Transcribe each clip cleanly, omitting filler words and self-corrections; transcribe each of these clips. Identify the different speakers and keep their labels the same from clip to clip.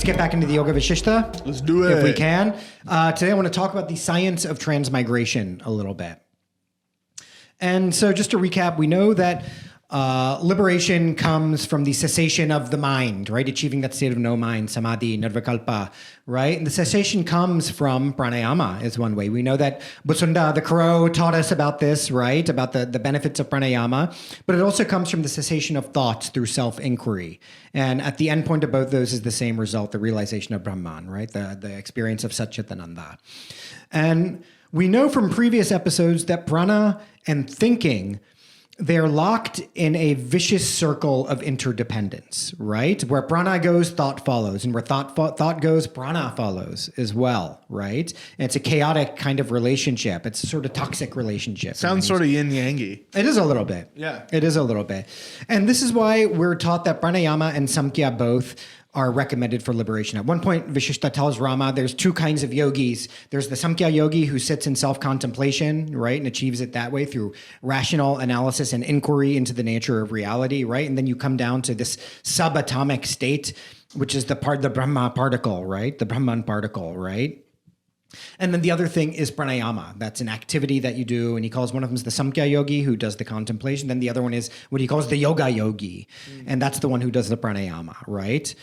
Speaker 1: Let's get back into the Yoga Vishishta.
Speaker 2: Let's do it.
Speaker 1: If we can. Today I want to talk about the science of transmigration a little bit. And so just to recap, we know that liberation comes from the cessation of the mind, right? Achieving that state of no mind, samadhi, nirvikalpa, right? And the cessation comes from pranayama is one way. We know that Busunda, the crow, taught us about this, right? About the benefits of pranayama. But it also comes from the cessation of thoughts through self-inquiry. And at the end point of both those is the same result, the realization of Brahman, right? The experience of Satchitananda. And we know from previous episodes that prana and thinking, they're locked in a vicious circle of interdependence, right? Where prana goes, thought follows. And where thought goes, prana follows as well, right? And it's a chaotic kind of relationship. It's a sort of toxic relationship.
Speaker 2: Sounds sort of yin-yangy.
Speaker 1: It is a little bit.
Speaker 2: Yeah.
Speaker 1: It is a little bit. And this is why we're taught that pranayama and samkhya both are recommended for liberation. At one point, Vishishta tells Rama there's two kinds of yogis. There's the Samkhya yogi who sits in self-contemplation, right, and achieves it that way through rational analysis and inquiry into the nature of reality, right? And then you come down to this subatomic state, which is the Brahma particle, right? The Brahman particle, right? And then the other thing is pranayama. That's an activity that you do. And he calls one of them is the Samkhya yogi who does the contemplation. Then the other one is what he calls the yoga yogi. And that's the one who does the pranayama, right?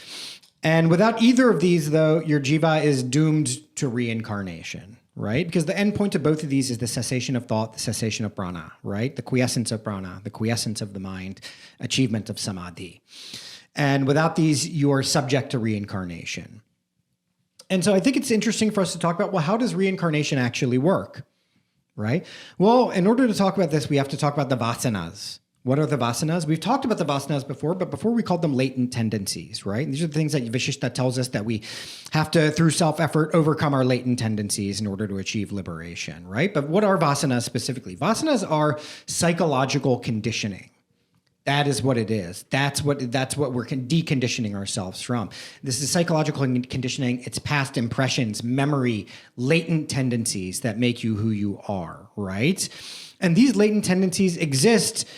Speaker 1: And without either of these, though, your jiva is doomed to reincarnation, right? Because the end point of both of these is the cessation of thought, the cessation of prana, right? The quiescence of prana, the quiescence of the mind, achievement of samadhi. And without these, you are subject to reincarnation. And so I think it's interesting for us to talk about, well, how does reincarnation actually work, right? Well, in order to talk about this, we have to talk about the vasanas. What are the vasanas? We've talked about the vasanas before, but before we called them latent tendencies, right? And these are the things that Vishishta tells us that we have to, through self-effort, overcome our latent tendencies in order to achieve liberation, right? But what are vasanas specifically? Vasanas are psychological conditioning. That is what it is. That's what we're deconditioning ourselves from. This is psychological conditioning. It's past impressions, memory, latent tendencies that make you who you are, right? And these latent tendencies exist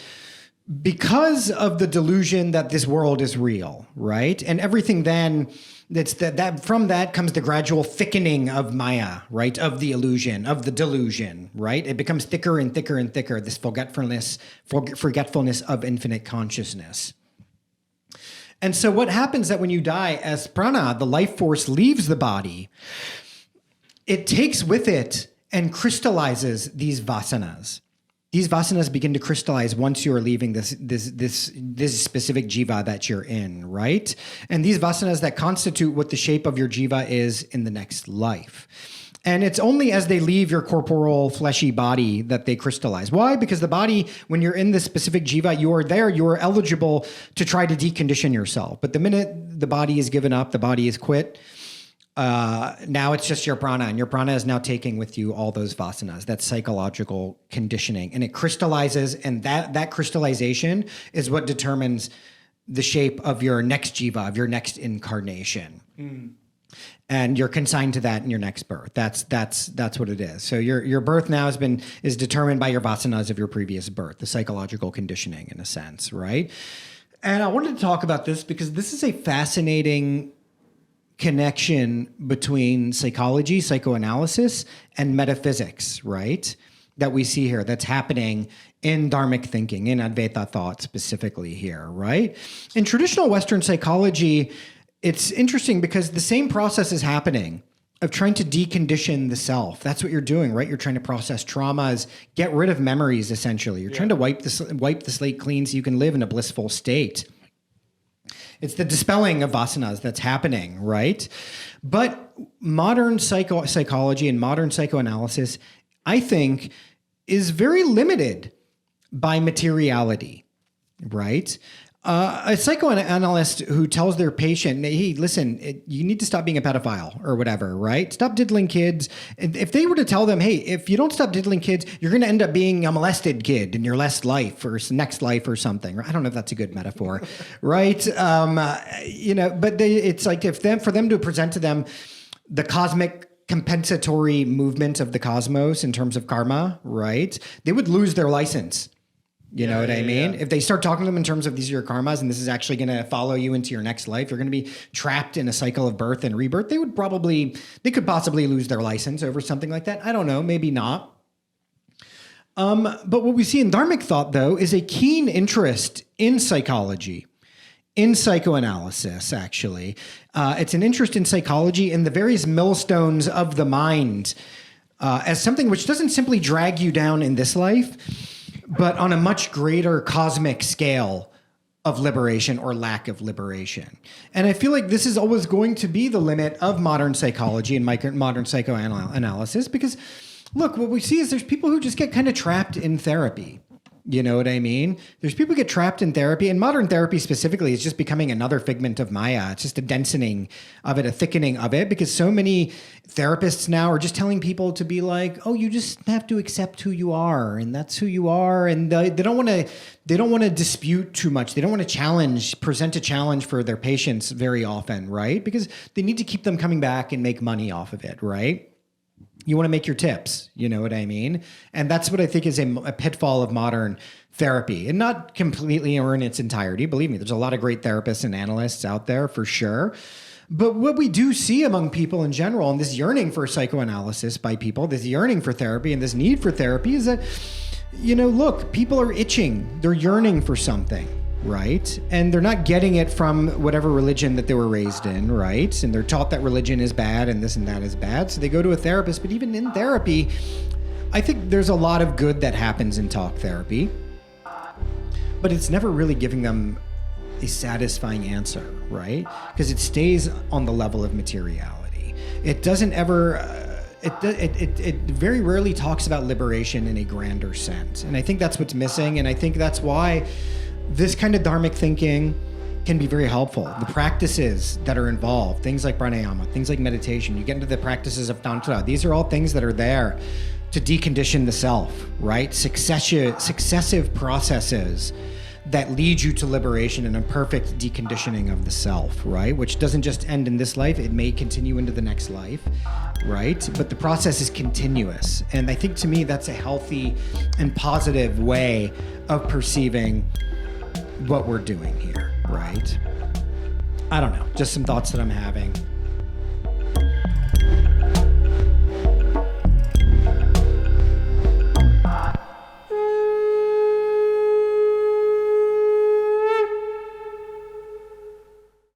Speaker 1: because of the delusion that this world is real, right? And everything then that from that comes the gradual thickening of Maya, right? Of the illusion, of the delusion, right? It becomes thicker and thicker and thicker, this forgetfulness of infinite consciousness. And so what happens that when you die, as prana, the life force leaves the body, it takes with it and crystallizes these vasanas. These vasanas begin to crystallize once you are leaving this specific jiva that you're in, right? And these vasanas that constitute what the shape of your jiva is in the next life. And it's only as they leave your corporal fleshy body that they crystallize. Why? Because the body, when you're in this specific jiva, you are eligible to try to decondition yourself. But the minute the body is given up, the body is quit, now it's just your prana, and your prana is now taking with you all those vasanas, that psychological conditioning, and it crystallizes, and that crystallization is what determines the shape of your next jiva, of your next incarnation. And you're consigned to that in your next birth. That's what it is. So your birth now is determined by your vasanas of your previous birth, the psychological conditioning in a sense, right? And I wanted to talk about this because this is a fascinating connection between psychology, psychoanalysis, and metaphysics, right? That we see here, that's happening in dharmic thinking, in Advaita thought specifically here, right? In traditional Western psychology, it's interesting because the same process is happening of trying to decondition the self. That's what you're doing, right? You're trying to process traumas, get rid of memories, essentially. You're trying to wipe the slate clean so you can live in a blissful state. It's the dispelling of vasanas that's happening, right? But modern psychology and modern psychoanalysis, I think, is very limited by materiality, right? A psychoanalyst who tells their patient, hey, listen, you need to stop being a pedophile or whatever, right? Stop diddling kids. And if they were to tell them, hey, if you don't stop diddling kids, you're going to end up being a molested kid in your next life or something. I don't know if that's a good metaphor, right? But it's like for them to present to them the cosmic compensatory movement of the cosmos in terms of karma, right? They would lose their license You know what I mean? If they start talking to them in terms of these are your karmas and this is actually going to follow you into your next life, you're going to be trapped in a cycle of birth and rebirth, they could possibly lose their license over something like that. I don't know, maybe not. But what we see in dharmic thought, though, is a keen interest in psychology, in psychoanalysis, actually. It's an interest in psychology and the various millstones of the mind as something which doesn't simply drag you down in this life, but on a much greater cosmic scale of liberation or lack of liberation. And I feel like this is always going to be the limit of modern psychology and modern psychoanalysis because, look, what we see is there's people who just get kind of trapped in therapy. You know what I mean? There's people who get trapped in therapy, and modern therapy specifically is just becoming another figment of Maya. It's just a densening of it, a thickening of it, because so many therapists now are just telling people to be like, oh, you just have to accept who you are, and that's who you are. And they don't want to dispute too much. They don't want to present a challenge for their patients very often, right? Because they need to keep them coming back and make money off of it, right? You want to make your tips, you know what I mean? And that's what I think is a pitfall of modern therapy, and not completely or in its entirety. Believe me, there's a lot of great therapists and analysts out there for sure. But what we do see among people in general, and this yearning for psychoanalysis by people, this yearning for therapy and this need for therapy is that, you know, look, people are itching. They're yearning for something. Right? And they're not getting it from whatever religion that they were raised in, right? And they're taught that religion is bad and this and that is bad. So they go to a therapist. But even in therapy, I think there's a lot of good that happens in talk therapy. But it's never really giving them a satisfying answer, right? Because it stays on the level of materiality. It doesn't ever... It very rarely talks about liberation in a grander sense. And I think that's what's missing. And I think that's why this kind of dharmic thinking can be very helpful. The practices that are involved, things like pranayama, things like meditation, you get into the practices of tantra. These are all things that are there to decondition the self, right? Successive processes that lead you to liberation and a perfect deconditioning of the self, right? Which doesn't just end in this life, it may continue into the next life, right? But the process is continuous. And I think to me, that's a healthy and positive way of perceiving what we're doing here, right? I don't know, just some thoughts that I'm having.